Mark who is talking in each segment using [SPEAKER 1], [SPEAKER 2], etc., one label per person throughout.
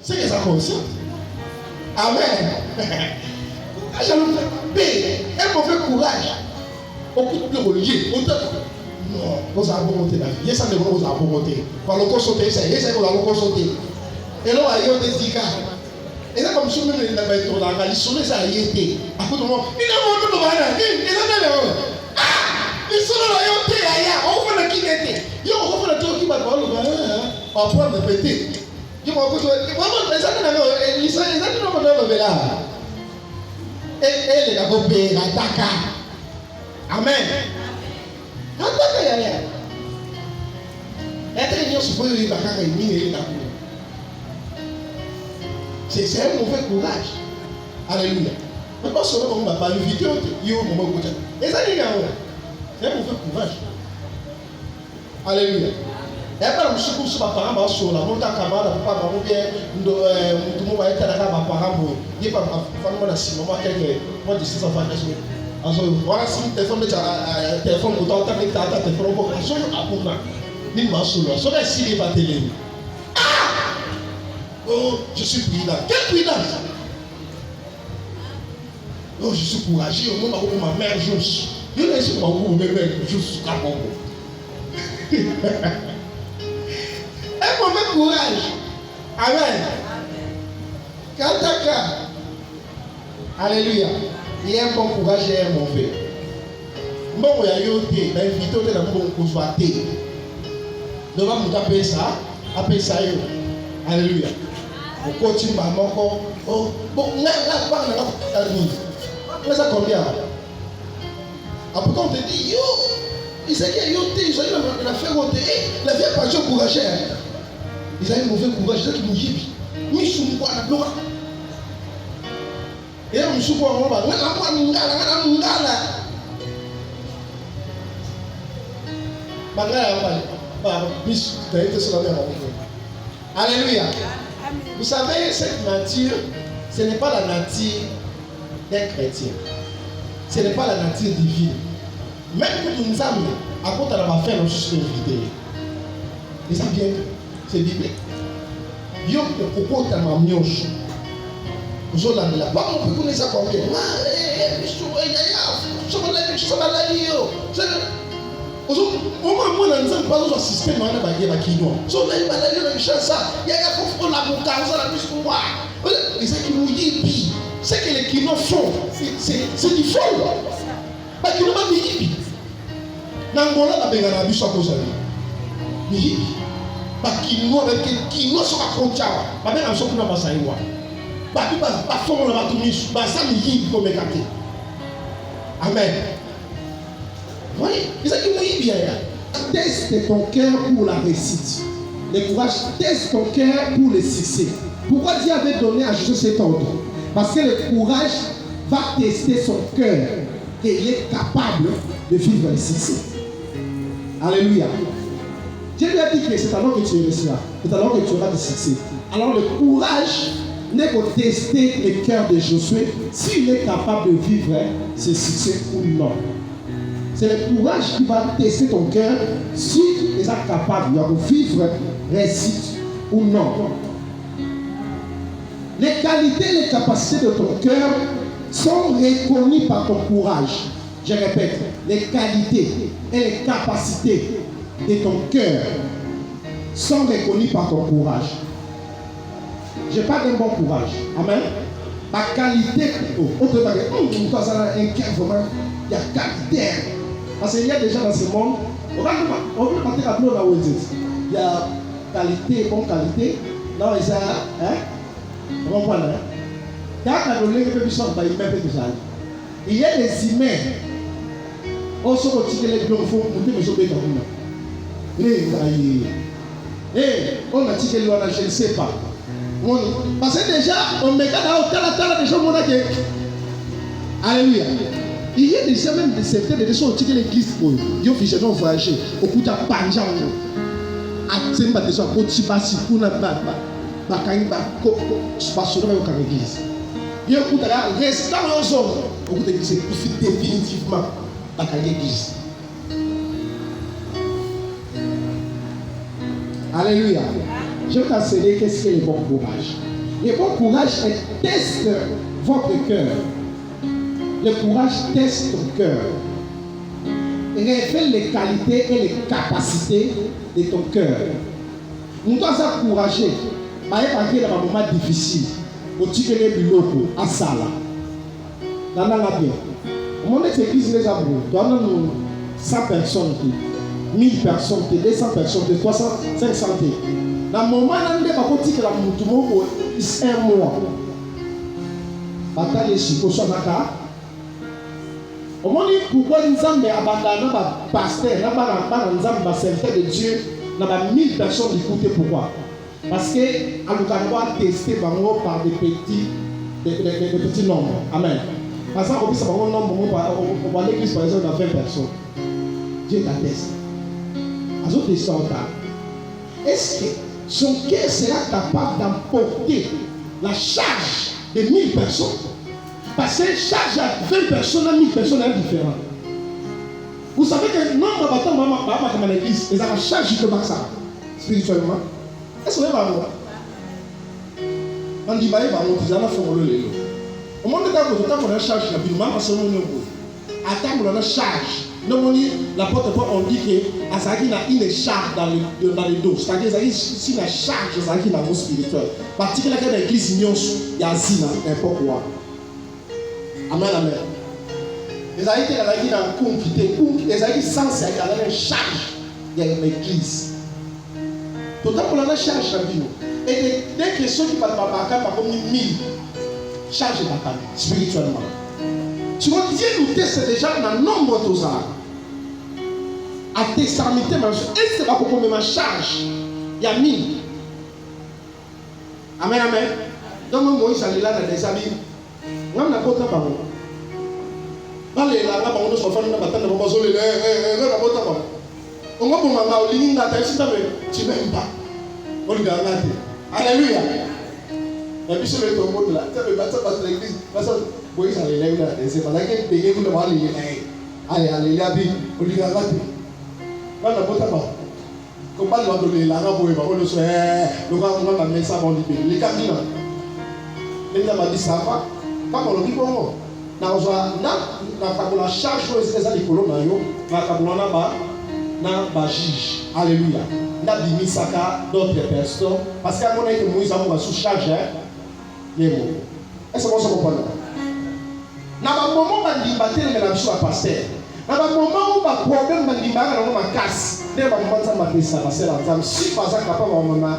[SPEAKER 1] C'est que ça conscient. Amen. Quand je le fais, elle m'a fait courage. Au coup de relier, non, vous avez monté la vie. Ça ne vous avez monté. Quand l'on sauter, c'est ça qu'on a sauté. Et là, il y a des dégâts. Et là, comme si on avait été dans la liste, ça a été. À côté de moi, il a monté le banane. Il a monté le ah, ils sont là, ils ont été ailleurs. On va le quitter. Ils ont fait le tour qui va voir le banane. On va prendre le pété. Ils vont écouter. Les années, ils ont le là. Et les gars vont payer la Dakar. Amen. Attends, yaya. Être union sur le Dakar et mine la cour. C'est un mauvais courage. Alléluia. Mais pas seulement on va pas inviter, il y a un moment où et ça dit c'est un mauvais courage. Alléluia. Et après, je suis sur ma parole, sur la montagne, camarade, papa, maman, bien, tout le monde va être là, ma parole, il n'y a pas de mal à si maman, moi, je suis sans faire des voilà, si le téléphone, autant que tu as téléphone, on va apprendre. Ni ma soeur, ça va s'il va télé. Ah! Oh, je suis prudent. Quelle prudence? Oh, je suis courageux. Au moment où ma mère joue, je ne sais pas où ma mère joue sur la bombe. Un mauvais courage. Amen. Kataka. Alléluia. Il y a un bon courage et un mauvais. Bon, il y a eu des invités dans le bon courage. Donc, on va appeler ça. Appeler ça. Alléluia. On continue à encore. Oh, bon, on a ça combien? Après, quand on te dit, yo, il s'est dit, yo, il a fait voter. La vieille passion couragère. Ils ont un mauvais courage, c'est qui nous dit. Mais je suis pas là. Et je suis pas là. Alléluia. Vous savez, cette nature, ce n'est pas la nature d'un chrétien. Ce n'est pas la nature divine. Même pour nous amener, à côté de la fin, nous sommes invités. Et ça vient, c'est biblique. Yo, pourquoi tu as ma mioche? Vous avez là. On peut connaître ça comme ça. C'est que les kinos font, c'est du faux. Parce qu'ils n'ont pas de yibi. N'angola la bengana biso cause de yibi. Parce qu'ils n'ont avec qui n'ont pas contact. Pas même en sorte qu'on a pas saïwa. Pas tout pas fond la batumis. Pas ça ni yibi comme écarté. Amen. Voyez, ils ont dit yibi ya. Teste ton cœur pour la réussite. Le courage teste ton cœur pour le succès. Pourquoi Dieu avait donné à Jésus cet ordre? Parce que le courage va tester son cœur et il est capable de vivre le succès. Alléluia. Dieu lui a dit que c'est alors que tu réussiras, c'est alors que tu auras du succès. Alors le courage n'est qu'au tester le cœur de Josué s'il est capable de vivre ce succès ou non. C'est le courage qui va tester ton cœur si tu es capable de vivre réussite ou non. Les qualités et les capacités de ton cœur sont reconnues par ton courage. Je répète, les qualités et les capacités de ton cœur sont reconnues par ton courage. Je parle d'un bon courage. Amen. Ma qualité, on peut pas dire, un cœur vraiment, il y a qualité. Parce qu'il y a des gens dans ce monde, on peut partir à l'eau là où il y a qualité, bonne qualité. Là, il y a, hein? On comprend là. Il y a des humains. On se retire les blancs, il faut monter mes objets dans le on a tiré l'eau, je ne sais pas. Parce que déjà, on met là, déjà, on a dit. Alléluia. Il y a déjà même des secteurs de gens qui ont l'église pour eux. Ils ont fait voyager. Au bout de la Panjang. À Tsemba, des gens qui ont passé pour la Bakaïba, Passoura au Carégis. Il y a un coup de restant ensemble. Au bout de l'église, c'est définitivement la Carégis. Alléluia.
[SPEAKER 2] je vais t'enseigner qu'est-ce que le bon courage. Le bon courage teste votre cœur. Le courage teste ton cœur. Révèle les qualités et les capacités de ton cœur. Nous devons être courageux. Dans un moment difficile, au titre de biloko à Sala. Dans la bien. Mon église les a brûlés. Nous 100 personnes, 1000 personnes, 200 personnes, 300, 500. Dans le moment où on a dit que la moutoumou c'est un mois. Bataille ici, au Sonaka. Au moment où pourquoi nous avons abandonné le pasteur, nous avons serviteur de Dieu, nous avons 1000 personnes d'écouter pourquoi. Parce que nous avons testé par des petits nombres. Amen. Par exemple, on peut nombre on va l'église par exemple dans 20 personnes. Dieu t'atteste. À autres histoires, est-ce que son cœur sera capable d'emporter la charge de 1000 personnes? Parce que charge à 20 personnes, à 1000 personnes est différent. Vous savez que non, dans l'église, ils ont la charge de ça spirituellement. Est-ce que vous avez voir? On dit, bah, ils ont la formule. Au moment où on a charge, on a charge. Normalement, la porte on dit que Azaki a une charge dans le dos. C'est-à-dire que si la charge Azaki dans le spirituel, particulièrement dans l'église, il y a Zina, n'importe quoi. Amen, amen. Les Azaki dans le conflit, les Azaki sans ça, il y a une charge dans l'église. D'autant qu'on a une charge dans le vie. Et dès que ceux qui parlent par comme 1000 charges spirituellement. Tu vois, Dieu nous teste déjà dans le nombre de choses. À testamenter, est-ce que pour combien de charge? Il y a 1000. Amen, amen. Donc, Moïse allait là dans les amis. On n'a pas de temps. On est là, on a fait un matin, on a fait on va pour maman, on lit dans ta tête, tu n'aimes pas. On lui a regardé. Alléluia. Et puis, sur le tombeau là, tu as battu par l'église. Moïse allait là, c'est pas là qu'il payait pour le voir les allez, allez, on lui a regardé. On n'a pas de temps. Comment on va donner la rampe on le souhaite, le gars, on va mettre ça dans les cabines. Les gens m'ont dit ça va. Pas qu'on le dit bon. La charge les alikolo na yo, na juge. Alléluia. Na bimi saka d'autres personnes parce qu'à mon avis Moïse a sous charge yemo. Est-ce que vous comprenez? Na ba moment ba dimbater na biso ba pasteur. Na ba moment où ba problème ba dimbaka na ma casse. Ne ba moment ça ma pesa passer la si pas ça capable maman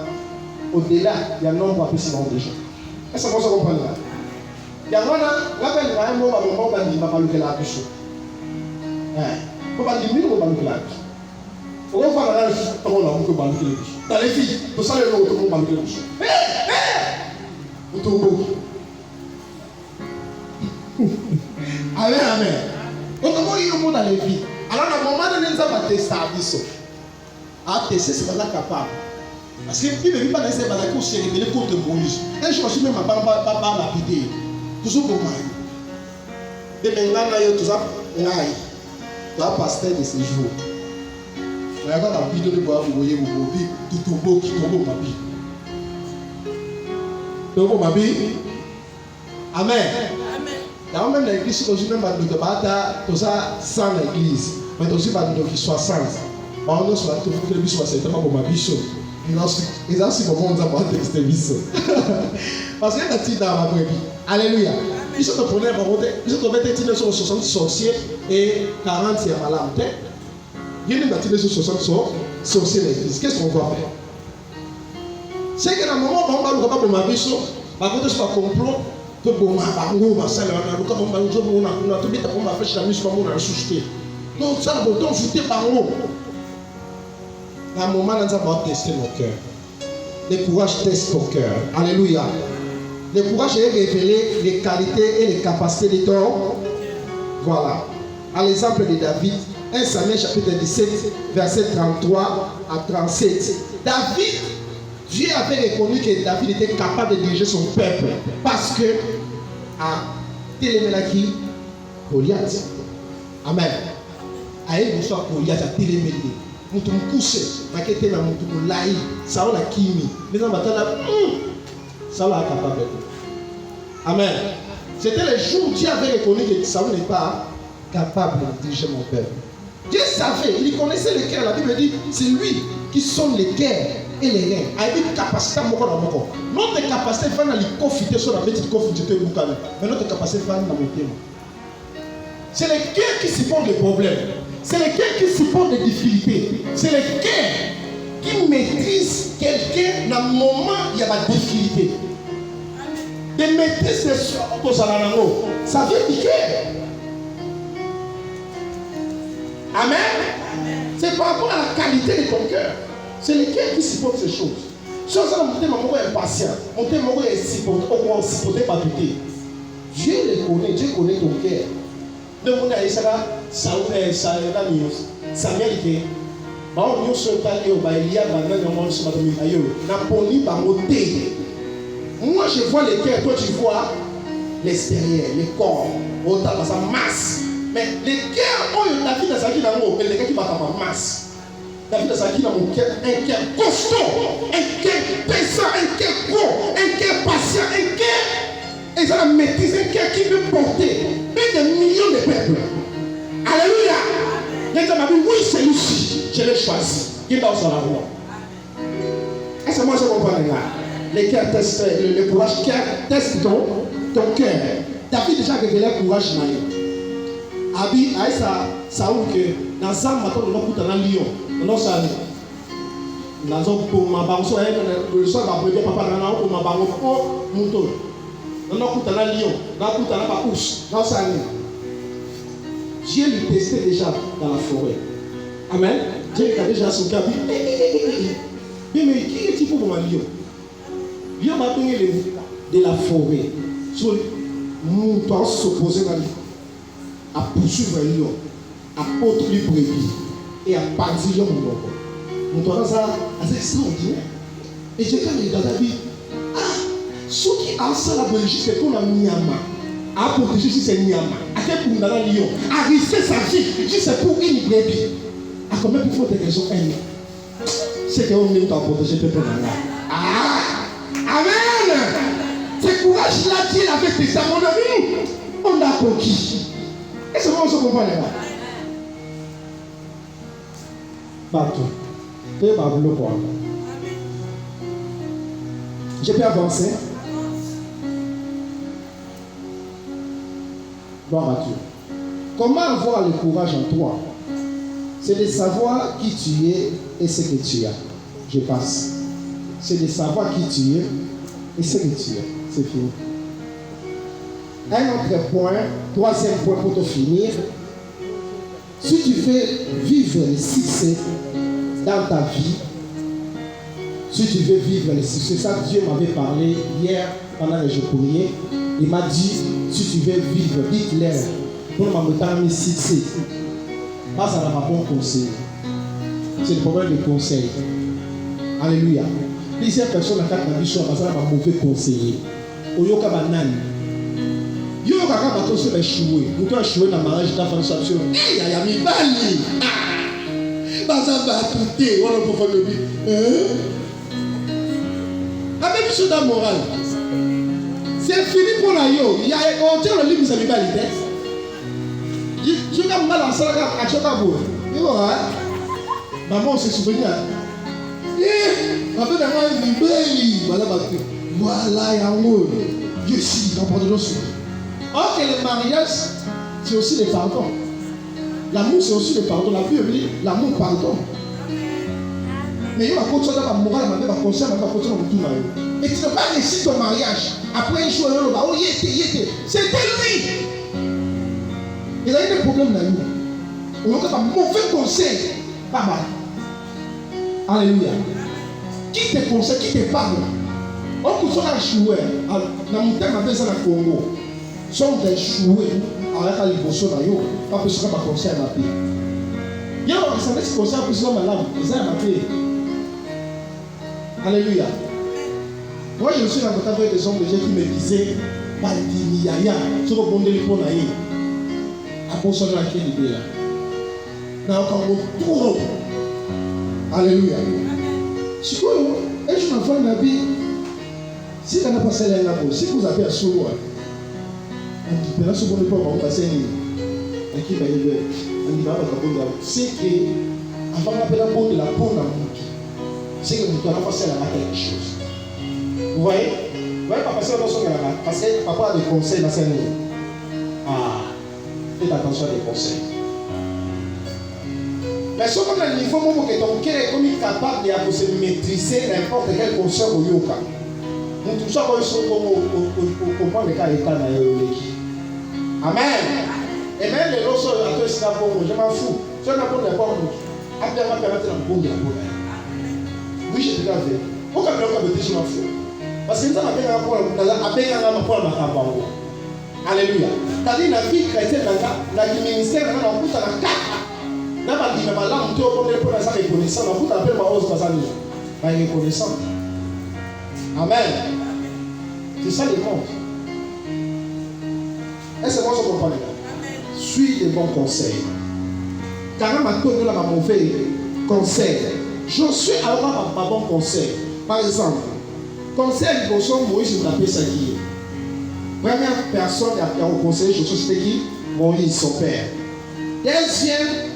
[SPEAKER 2] au-delà il y a nombre de personnes déjà. Est-ce que vous comprenez? Yangwana ngapeli na mo ba mo ba ndima balukela biso ko ba ndimi ko balukela biso o fa na to la ko balukela biso dans les filles to sale lo to balukela biso utombo amen amen o ko mo yo mo dans les filles alors na moment de nza ba testa biso a tester c'est pas capable parce que il ne veut pas laisser ba la course révéler contre Moïse et je suis même pas la pitié. Toujours pour moi. Et maintenant, tout ça, tu as pasteur de ces jours. Tu as la vidéo de bois, vous voyez, vous voyez, tout tombeau qui tombe ma vie. Tombe ma vie. Amen. Il y a même l'église, aussi même de battre, tout ça sans l'église. Mais aussi pas de qui soit sans. On ne soit pas tout le monde soit certainement pour ma vie. Ils ont aussi comment on a pas texté biso. Parce qu'il y a des dans ma vie. Alléluia. Ils sont prenés par contre, ils sont tombés sur 60 sorciers et 40 c'est malade. Il y a une bâtiment sur 60 sorciers l'église. Qu'est-ce qu'on va faire? C'est que dans le moment où on va le faire pour ma vie, par contre c'est pas complot. Que bon, on va ça là, on va on a tout mis on va faire chez la mise on a suscité. Donc ça bon, donc fouté par haut. À un moment, nous avons testé nos cœurs. Le courage teste ton cœur. Alléluia. Le courage est révéler les qualités et les capacités de ton. Voilà. À l'exemple de David, 1 Samuel chapitre 17, verset 33 à 37. David, Dieu avait reconnu que David était capable de diriger son peuple. Parce que, à Télémelaki, Goliath. Amen. À une histoire Goliath à Télémelaki. mutu mukuse makete na mutu mulai Saul la kimi mais on batala Saul a capable. Amen. C'était le jour où Dieu avait reconnu que Saul n'est pas capable de diriger mon peuple. Dieu savait, il connaissait le cœur. La Bible dit, c'est lui qui sonne les cœurs et les reins. Il dit capacité à mon corps. Notre capacité à faire les confiter sur la petite confiter mais notre capacité à faire dans mon thème. C'est le cœur qui supporte les problèmes. C'est le cœur qui supporte les difficultés. C'est le cœur qui maîtrise quelqu'un dans le moment où il y a des difficultés. De maîtriser les choses ça vient du cœur. Amen. C'est par rapport à la qualité de ton cœur. C'est le cœur qui supporte ces choses. Si on a monté mon cœur impatient, monté mon cœur supporté par tout. Dieu le connaît, Dieu connaît ton cœur. Donc on a essayé Samuel était bon nous sommes allés au Baïlia moi je vois les cœurs, toi tu vois l'extérieur, le corps, autant dans sa masse. Mais les cœurs, oh, David a saki dans mon, mais les cœurs qui battent ma masse. David a saki dans mon cœur, un cœur costaud, un cœur pesant, un cœur gros, un cœur patient, un cœur, et ça la maîtrise, un cœur qui peut porter plus de millions de peuples. Alléluia. Il m'a dit, oui, c'est lui, je l'ai choisi. Il va aussi la voix. Est-ce que moi je comprends là? Les cœurs testent, le courage teste ton cœur. David déjà révélé le courage. Abi, Aïssa, Saoul, que dans un matin, on a coupé dans lion. On a ça. Dans un pour ma banque, le soir, va préparer papa dans un pour ma banque, oh, mouton. On a coupé dans lion. On a coupé dans la pousse. Dans ça. Dieu lui testait déjà dans la forêt. Amen. Dieu a déjà son cabine. Mais qui est-il pour mon lion? Lion m'a donné de la forêt. Sur nous doit s'opposer à poursuivre un lion, à porter les brebis et à partir mon loco. Nous doit ça assez extraordinaire. Et j'ai quand même dans la vie, ceux qui ont ça la Belgique, c'est pour la Myanmar. À protéger si c'est Myanmar. À quel point dans la lion, à risquer sa vie, si c'est pour une brebis. À combien il faut des raisons haine? C'est qu'on est en protéger le peuple. Amen. Ce courage-là, Dieu l'avait fait ça, mon ami. On a conquis. Est-ce que vous comprenez là? Partout. Je peux avancer? Gloire à Dieu. Comment avoir le courage en toi? C'est de savoir qui tu es et ce que tu as. Je passe. C'est de savoir qui tu es et ce que tu es. C'est fini. Un autre point, troisième point pour te finir. Si tu veux vivre le succès dans ta vie, si tu veux vivre le succès, ça Dieu m'avait parlé hier pendant le jour premier. Il m'a dit, si tu veux vivre, dites-leur, pour m'amener succès. Pas ça n'a pas bon conseil. C'est le problème de conseil. Alléluia. Plusieurs personnes à quatre nabies sont un mauvais conseiller. Oyoka banane. Yo kaka bato se échoué. Muto échoué dans mariage ta femme s'absurde. Eh ya mi bali. Baza batuté wala pour faire le bien. La même chose dans morale. C'est fini pour la yo. Il y a on tient le livre ça mi bali. Je vais mal en salle à Chokabo. Yo maman se souvient. Après d'avoir une belle, voilà, yango. Dieu si, n'importe quoi. Or que le mariage, c'est aussi le pardon. L'amour, c'est aussi le pardon. La Bible dit, l'amour pardon. Mais il y a un conseil dans la morale, il y a un conseil dans la tout. Et tu ne peux pas réussir ton mariage. Après un jour, oh, c'était lui. Il a eu des problèmes dans nous. On a un mauvais conseil. Papa. Alléluia. Qui te conseille, qui te parle? On peut faire échouer. Dans mon thème, avec ça, dans le Congo, sont échoués. Alors, quand ils vont sur la yo, pas que ce soit pas conseil à ma paix. Il y a un conseil à plus de malade. Ils ont ma paix. Alléluia. Moi, je suis dans le contact avec des hommes qui me disaient, Baldini, tu vas bonder les pots naïfs. À cause de la qualité là. Dans le Congo, trop. Alléluia. Sikoyo, est-ce que ma na vie si kana passer là si vous avez à solo on dit là ce qu'on ne peut pas passer ni qui va y on dit va pas comprendre c'est que avant d'appeler la bonne de la peau dans monde c'est que nous doit passer là quelque chose. Vous voyez pas passer dans son là parce que papa a des conseils dans cette année. Faites attention à des conseils. Mais ce qu'on a il faut que ton cœur est comme capable de se maîtriser n'importe quel conseil au yoga. Nous tout ça on comprend le cas état dans le Amen. Et même les autres à toi c'est bon, je m'en fous. Je n'ai pas de bon. Après ma permettre de bon bien. Oui, j'ai déjà fait. Pourquoi je m'en fous? Parce que nous avons bien rapport à ma Alléluia. C'est-à-dire la vie chrétienne la ministère dans la pousse à la carte. N'a pas dit ma langue toi comme pour ça reconnaissant la pousse à faire ma hausse pas ça pas reconnaissant. Amen. C'est ça le monde. Est-ce que vous comprenez? Suis les bons conseils. Car ma tonne là m'a mauvais conseil. Je suis alors ma bon conseil. Par exemple, conseil pour son Moïse nous appelle ça qui est. Première personne qui a conseillé Josué, c'était qui? Moïse, son père. Deuxième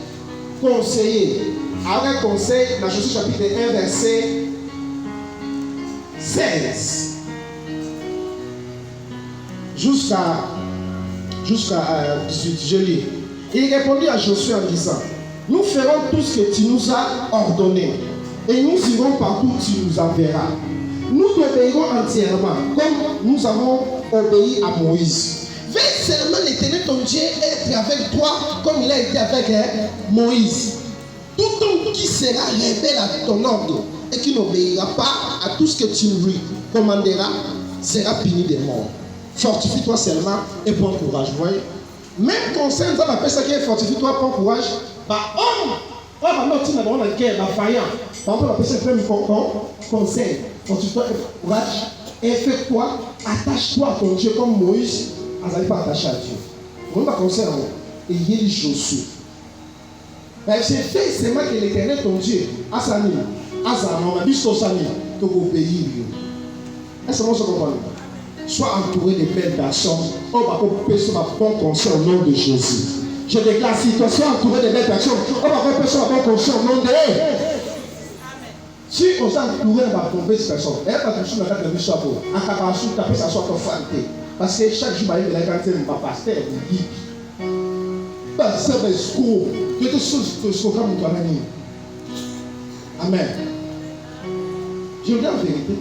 [SPEAKER 2] conseiller, avec conseil, dans Josué chapitre 1, verset 16. Jusqu'à 18, je lis. Il répondit à Josué en disant, nous ferons tout ce que tu nous as ordonné et nous irons partout où tu nous enverras. Nous t'obéirons entièrement comme nous avons obéi à Moïse. Veille seulement l'Éternel ton Dieu être avec toi comme il a été avec Moïse. Tout homme qui sera rebelle à ton ordre et qui n'obéira pas à tout ce que tu lui commanderas sera puni de mort. Fortifie-toi seulement et prends courage. Vous voyez? Même conseil, nous avons appelé ça qui est fortifie-toi, prends courage. Par homme, on va mettre dans la guerre, dans la faillant. Par exemple, on va appeler ça même conseil. Fortifie-toi et courage. Et fais-toi, attache-toi à ton Dieu comme Moïse. On n'allait pas attacher à Dieu. On va conseiller et il y a des Josué. C'est fait seulement que l'Éternel ton Dieu, à sa nuit, à sa maman, bis au sa nuit, que vous obéissez. Est-ce que vous comprenez? Sois entouré de belles personnes. On va couper sur ma bon conseil au nom de Jésus. Je déclare, si toi sois entouré de belles personnes, on va couper sur ma bon conseil au nom de Jésus. Si on s'est entouré de ma mauvaise personne, elle va te soumettre à la mission à vous. En capacité, tu appelles ça soit ton fanté. Parce que chaque jour, il y a un pasteur qui dit pasteur escroc, que tu sois escroc comme ton ami. Amen. Je dis la vérité.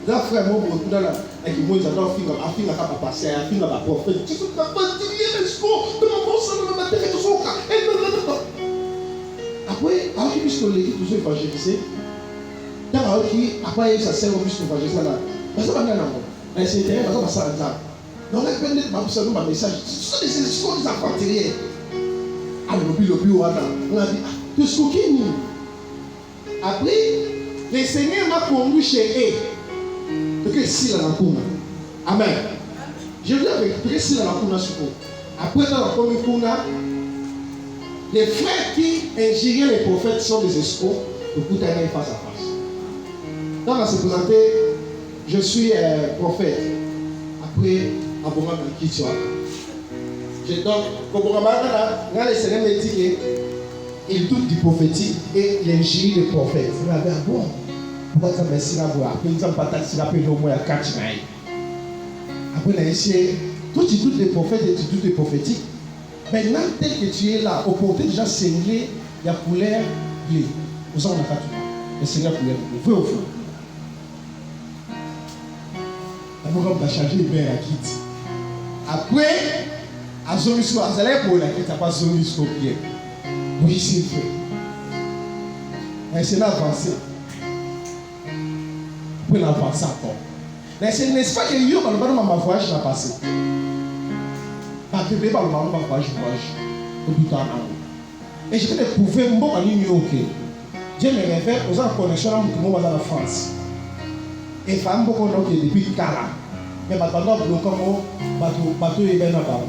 [SPEAKER 2] Là, frère, moi, je suis là, avec moi, j'adore finir à passer, à finir à prophète. Tu ne peux pas dire escroc, tu ne peux pas dire que son cas. Après, alors qu'il puisse te l'écrire, toujours évangéliser. Après, ça sert au puisse évangéliser là. Parce que ça va bien là. C'est intérêt, parce que ça va ça. Donc, là, quand on a un message, ce sont des escrocs des infantériens. Alors, on a dit, tu es escroqué, nous. Après, le Seigneur m'a conduit chez eux. Parce que si la nakuna. Amen. Je dis avec parce que si la nakuna suko. Après dans la communauté, les frères qui ingéraient les prophètes sont des escrocs. Le coup d'aller face à face. Dans la se présenter, je suis prophète. Après, Aboma qui tu as. Je donne, comme on a les Seigneur me dit qu'il doute du prophétique et l'ingérie des prophètes. Vous l'avez à voir. Pourquoi ça me sert à voir? Après, nous avons pas taxé la paix au moins à 4 naïs. Après, on a essayé. Toi, tu doutes des prophètes et tu doutes des prophétiques. Maintenant, tel que tu es là, au porté déjà cinglé, il y a couleur bleue. Vous savez, on a pas tout. Le Seigneur couleur bleue. Vrai ou faux? Après, on va changer le verre à quitte. Après, à Zomisco, à Zalé pour la quitte, à pas Zomisco bien. Oui, c'est vrai. Mais c'est là avancé. Pour l'avancer encore. Mais ce n'est pas que yo dans le voyage n'a passé. Pas que le voyage au bout d'un an. Et je vais te prouver mon en ligne OK. Dieu me révèle aux gens connexion dans la France. Et femme beaucoup donc depuis 40. Mais maintenant bloquant bateau et ben là-bas.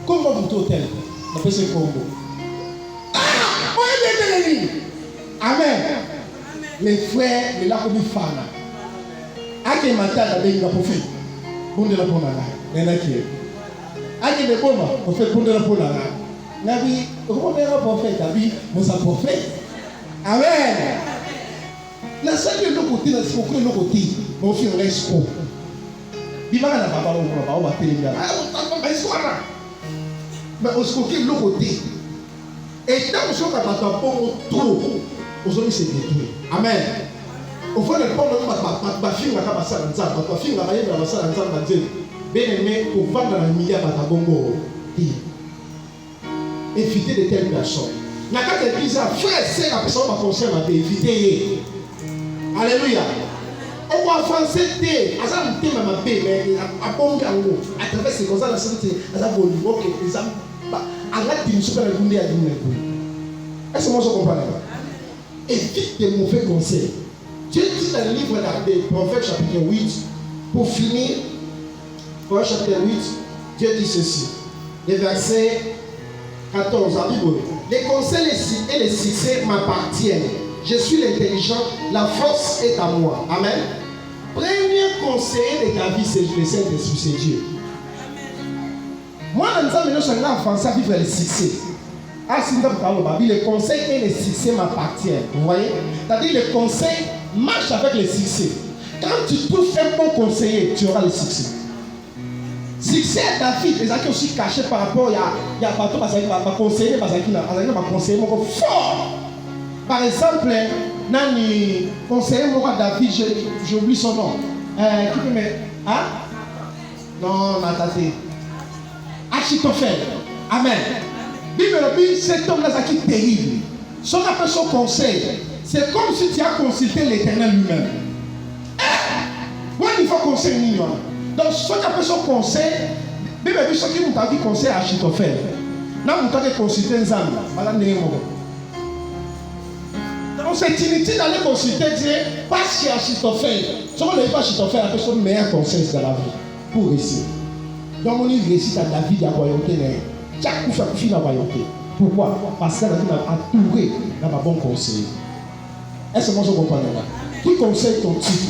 [SPEAKER 2] Comme dans votre hôtel, on peut se Congo. Ah, on est
[SPEAKER 1] Amen. Les frères, les lacs de Fana. Ake matata benga prophète. Bonde la pona là. Nena qui est. Ake de boma, prophète bonde la pona là. Nabi, comment est le prophète? Nabi, mon sa prophète. Amen. La seule de côté, la seule de côté, mon fils reste pour. Bimaka na papa on va payer bien. Ah, on va escoira. Mais on se côté de côté. Et tant que je vais pas pour trop, aujourd'hui c'est détruit. Amen. Au fond, le problème, ma fille va pas ça dans ça, ma fille va pas ça dans ça, ma Dieu. Bien aimé, pour vendre dans la milliard à Bongo. Éviter de telles personnes. La carte d'église, frère, c'est la personne qui va conseiller à éviter. Alléluia. On va avancer, à ça, on thème à ma paix, mais à Bongo, à travers ces choses, à la santé, à la volume, ok, les hommes, à la team, super le monde à dire. Est-ce que moi je comprends? Évite de mauvais conseils. Dieu dit dans le livre des Prophètes, chapitre 8, pour finir, Prophète chapitre 8, Dieu dit ceci, le verset 14, la Bible. Les conseils et les succès m'appartiennent. Je suis l'intelligent, la force est à moi. Amen. Premier conseiller de ta vie, c'est le Saint-Esprit, c'est Dieu. Moi, je suis avancé à vivre le succès. Les conseils et les succès m'appartiennent. Vous voyez? C'est-à-dire les conseils marchent avec les succès. Quand tu trouves un bon conseiller, tu auras le succès. Succès à David, les acquis aussi cachés par rapport à bateau parce qu'il va conseiller, parce qu'il va conseiller fort. Par exemple, Nani conseiller moi David, j'oublie son nom. Qui peut me. Hein? Non, Nataté. Achitophel. Amen. Cet homme-là, c'est terrible. Son appel, son conseil, c'est comme si tu as consulté l'Éternel lui-même. Il faut conseiller. Donc, son appel, son conseil, mais ce qui nous a dit conseil à Achitophel. Nous avons consulté un zam. Donc, c'est inutile d'aller consulter Dieu, pas chez Achitophel. Si on n'est pas Achitophel, la personne meilleur conseil dans la vie pour réussir. Donc, on y réussit à David à royauté. Chaque coup, chaque fille a royauté. Pourquoi? Parce qu'elle a entouré dans ma bonne conseil. Est-ce que moi je comprends là? Qui conseille ton type?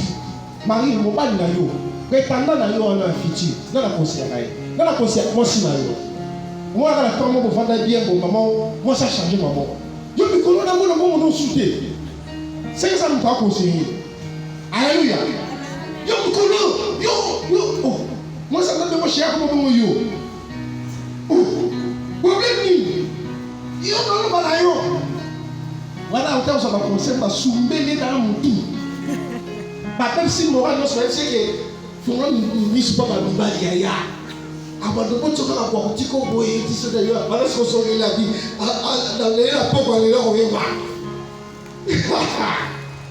[SPEAKER 1] Marie, mon pas n'a yo. Prétendant n'a yo en un futur. Dans la conseil dans la conseil, moi si n'a yo. Moi à la temps moi pour vendre bien pour maman, moi ça change maman. Yo me connais dans mon moment non soutien. C'est ça nous pas conseiller. Alléluia. Yo me connais. Yo. Oh. Moi ça me fait cher comme yo. Problème ni yo non bala yo voilà on t'a conseil ma soumbele dans mon tout pas comme si moral non c'est que faut nous mise pas ma bibali ya abando ko tsoka ka kwa tiko boye tiso de yo bala so so il a dit dans les rapports les on y va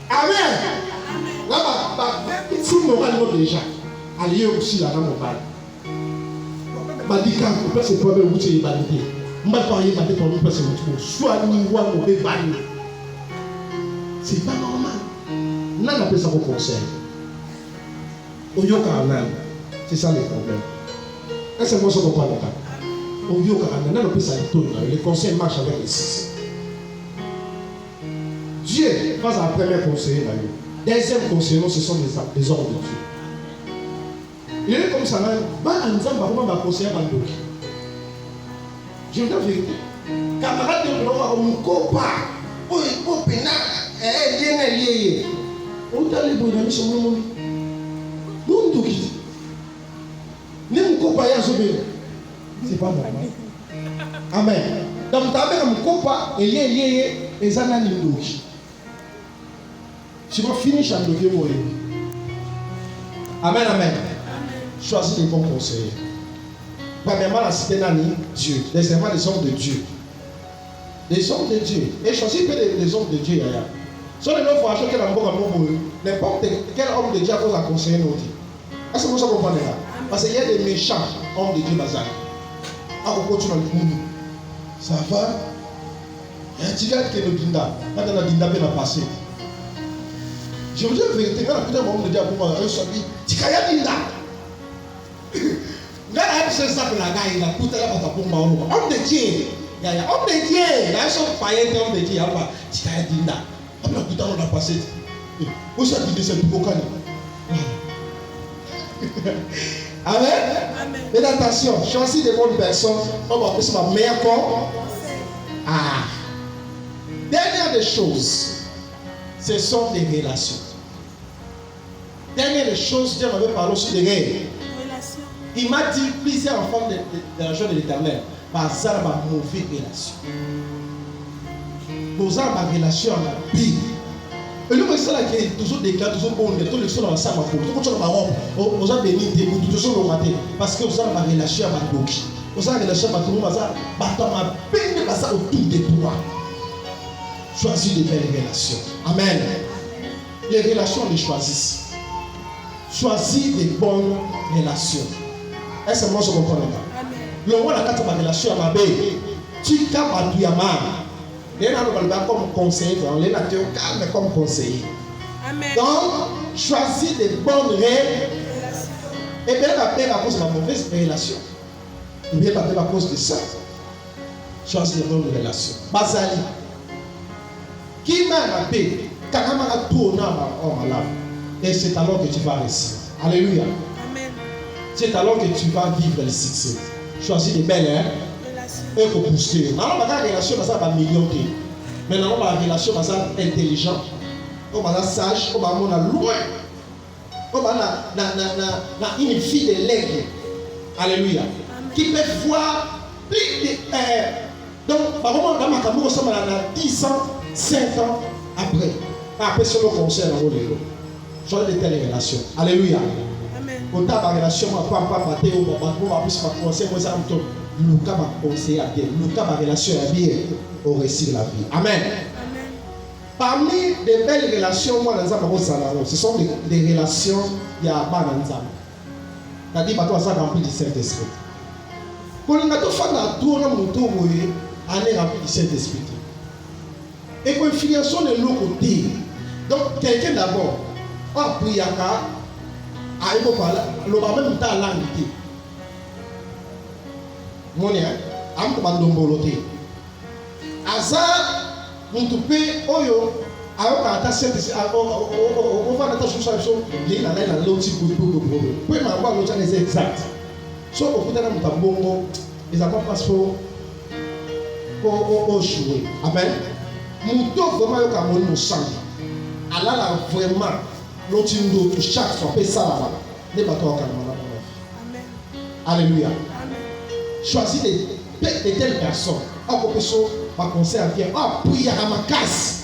[SPEAKER 1] amen là si moral non déjà allié aussi là dans mon bal Badika, on peut se prendre où tu es validé. On va parler de ton peut se retrouver. Soit nous voyons mauvais valide. C'est pas normal. N'a pas ça au conseil. Au Yokanan, c'est ça le problème. Est-ce que moi je comprends ça? Au Yokanan, n'a pas ça le conseil marche avec les six. Dieu passe à la première conseiller. Deuxième conseiller, ce sont les ordres de Dieu. Il est comme ça, on va conseiller à Bandoki. Je vous dis la vérité. Camarade de l'homme, on copa, on pena, lié. On t'a les bons amis sur mon monde. Nous, nous, nous, nous, copa, c'est pas normal. Amen. Donc, tu as un copa, et lié, et ça n'a ni douche. Je vais finir par le vieux mourir. Amen, amen. Choisis les bons conseillers. Premièrement, la cité Nani, Dieu. Deuxièmement, les hommes de Dieu. Les hommes de Dieu. Et choisis que les hommes de Dieu. Si on est là, il faut n'importe quel homme de Dieu a cause à conseiller nous. Est-ce que vous comprenez là? Parce qu'il y a des méchants hommes de Dieu bazar. À propos de monde. Ça va? Il y a un petit gars qui est le Dinda. Quand on a Dinda, il va passer. Je vous dis la vérité, quand on a homme de Dieu pour moi, tu as Dinda. C'est ça que la gars il a coûté là pour homme de Dieu. Homme de Dieu. Là, ils sont païens, homme de Dieu. Tu as Dinda. Après, écoutez, on a passé. Où ça dit c'est tout au Amen. Mais attention, choisis des bonnes personnes. On va appeler ça ma meilleure corps. Ah. Dernière des choses, ce sont des relations. Dernière des choses, Dieu m'avait parlé aussi des relations. Il m'a dit plusieurs enfants de la joie de l'Éternel. Par ça, ma mauvaise relation. Pour ça, ma relation à la vie. Et le monsieur là qui est toujours déclaré, toujours bon, tout le son dans sa ma peau, tout le son dans ma robe, aux gens bénis, tout le son dans ma tête, parce que vous avez ma relation à ma bouche, vous avez ma relation à ma tout le monde, ma peine de ça autour de toi. Choisis de belles relations. Amen. Les relations, on les choisit. Choisis des bonnes relations. Est-ce que moi je comprends là? Le roi la carte de ma relation à ma belle, tu capes à tout yama. Les gens ne pas comme conseiller, les gens calme comme conseiller. Donc, choisis des bonnes relations. Et bien, la paix à cause de ma mauvaise relation. Et bien, la paix à cause de ça. Choisis des bonnes relations. Bazali. Qui m'a la paix? Quand on a tourné en malade. Et c'est alors que tu vas réussir. Alléluia. Amen. C'est alors que tu vas vivre le succès. Choisis des belles relations. Et pour booster. Maintenant, la relation, ça va million. Maintenant, la relation, ça va intelligent. On va sage. On va loin. On va une fille de l'aigle. Alléluia. Qui peut voir plus de. Donc, par exemple, dans ma caméra, on ressemble à 10 ans, 5 ans après. Après, c'est le conseil dans le vélo. Choisis de telles relations. Alléluia. Amen. Quand tu as une relation, on va pas mater, on va plus pas conseiller, moi ça me tombe. Le cas va conseiller à bien, le cas va relation à bien au récit de la vie. Amen. Amen. Parmi les belles relations, moi, ce sont des relations qui y a pas dans le c'est-à-dire que ça rempli du Saint-Esprit. Quand on a tout fait dans tout le monde, on est rempli du Saint-Esprit. Et quand filiation de l'autre côté, donc quelqu'un d'abord, on a pris à cas, à y parler, le même temps langue. Monia, am ko bandombolote. Asa mutupe oyo ayo ka ta sente o fa na ta solution le na na loti ko problème. Pour ma ba loti na exact. So o kuta na mutambongo ils ont pas passeport pour jouer. Amen. Muto vraiment yo ka moni mo sang. Ala la vraiment loti ndo chaque fois pe ça là. Ne pas toi calme. Amen. Alléluia. Choisis de telles personnes. Ma conseil à bien. Prier à ma casse.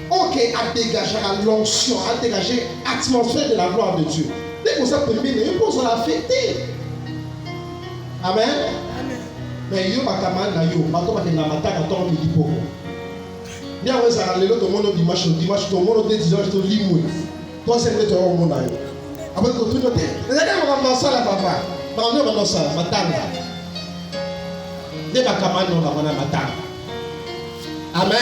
[SPEAKER 1] Ok, à dégager l'onction, à dégager l'atmosphère de la gloire de Dieu. Dès que ça peut venir, il faut la fêter. Amen. Mais yo bakamana yo, bato bakena mataka ton midi poko. Ni awe za lelo to mono dimanche to mono de 10 heures to limwe. Toi c'est le to mo na yo. Après que tout noté. Les gars vont commencer la papa. On va dans ça, matanga. Des bakamana on va voir matanga. Amen.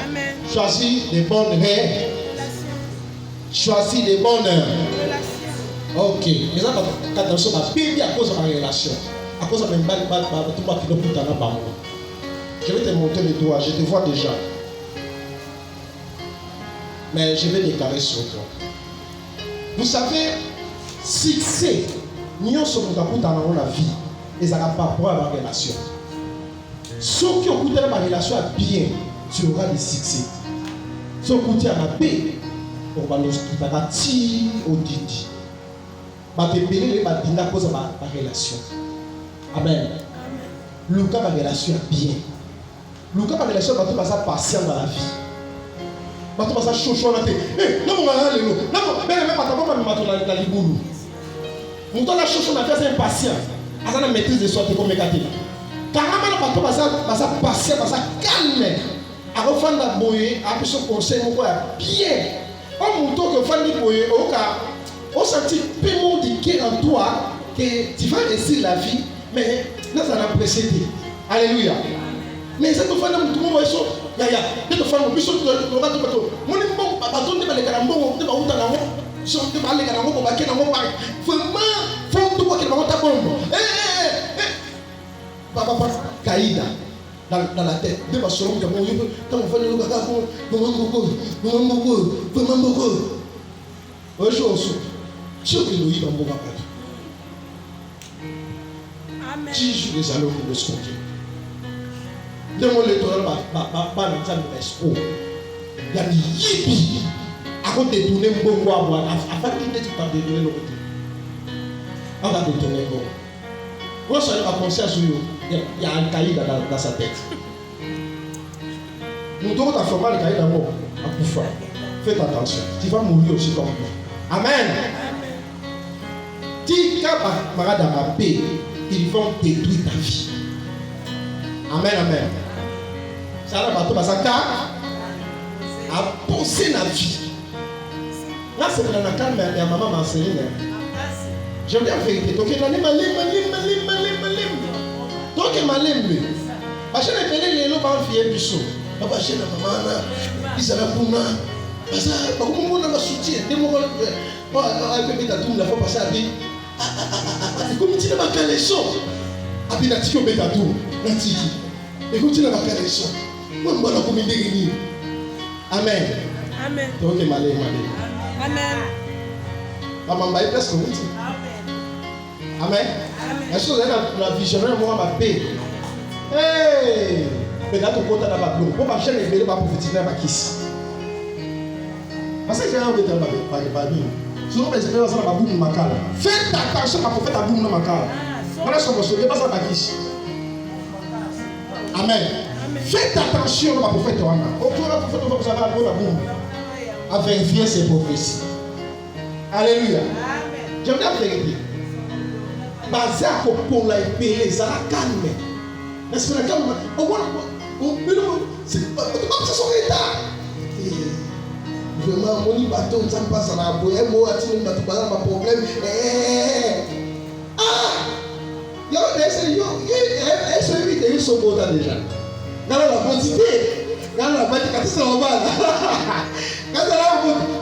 [SPEAKER 1] Amen. Choisis des bonnes relations. Choisis des bonnes relations. Ok. Les gens attention à Bible à cause de la relation. À cause de la tout le monde qui doit tout dans la. Je vais te montrer les doigts, je te vois déjà. Mais je vais déclarer sur toi. Vous savez, succès, nous sommes dans la vie et ça n'a pas rapport à la relation. Ceux qui ont coûté ma relation à bien, tu auras des succès. Ceux qui ont coûté à la paix, on va nous tirer au didi. Ma pépélé, ma dinga cause ma relation. Amen. Le cas ma relation à bien. Le cas ma relation va tout passer patient dans la vie. Va tout passer chaud dans la tête. Eh, non, on va aller là. Non, mais même pas comment me mettre dans les boulot. Mon temps la chaud dans la vie c'est impatient. À ça la maîtrise de soi t'es comme écarté. Carrément pas tout passer patient, passer calme. À refaire la boyer, à plus son conseil mon quoi bien. En mon temps que faire les boyer au cas au senti paiement du cœur en toi que tu vas réussir la vie. Mais là, ça n'a précédé. Alléluia. Mais cette femme, tout le monde est chaud. Cette femme, plus chaud, tu vas tout bateau. Mon bon, bateau, tu vas les carambons, tu vas où t'en as un. Tu vas les carambons, tu vas les carambons. Vraiment, faut tout voir qu'il va monter à bombe. Papa, Kaïda. dans la tête. De ma soeur, quand on fait le caca, maman beaucoup. Un jour, on soupe. Je suis Elohim dans mon papa.
[SPEAKER 3] Amen.
[SPEAKER 1] Dis les allons pour le sconder. Demande le tournoi, pas dans ça, mais espoir. Il y a des yipi. À côté de tourner un bon bois, afin qu'il ne pas détourner le côté. On va détourner un bon. Quand ça va penser à ce jour, il y a un cahier dans sa tête. Nous devons transformer le cahier d'amour à Koufa. Faites attention, tu vas mourir aussi comme moi. Amen. Si quand Marade a ma paix, ils vont détruire ta vie. Amen, amen. Ça va pas ça a posé la vie. Là, c'est dans la calme, et maman m'a enseigné. J'aime bien la vérité. Donc, il y a des malim. Donc, il y a malim. Parce que les gens vont faire du saut. Papa, j'ai la maman, ils avaient pour moi. Parce que, comment on a soutien? Des moments, on a fait la tour, la fois passée à dire, comme tu n'as pas qu'à les sons. Après, la tique au bétatou, la tique. Et comme tu n'as pas qu'à les sons. Moi, je vais la communiquer. Amen.
[SPEAKER 3] Amen.
[SPEAKER 1] Donc, il y a malim.
[SPEAKER 3] Amen.
[SPEAKER 1] Maman, je vais presque vous dire. Amen. Est-ce que vous avez la visionnaire, moi, ma paix? Hey! Mais là, tu comptes dans ma blouse. Pourquoi je ne vais pas prophétiser ma kiss? Parce que j'ai un peu de mal. Souvent, mes expériences dans ma boum de ma cale. Faites attention à ma prophète à boum de ma cale. Voilà ce que je ne pas ça ma kiss. Amen. Faites attention à ma prophète. Au tour de la prophète, vous avez un peu de boum. À vérifier ses prophéties. Alléluia. J'aime bien vérifier. Basé à Copo, la épée, ça la calme. Est-ce que la calme? C'est pas son état. Vraiment, mon bateau, ça me passe à la boue. Moi, tu me pas ma problème. Ah! Yo, est-ce que ils sont beaux déjà? Dans la quantité, dans la quantité, quand ils sont en bas. Quand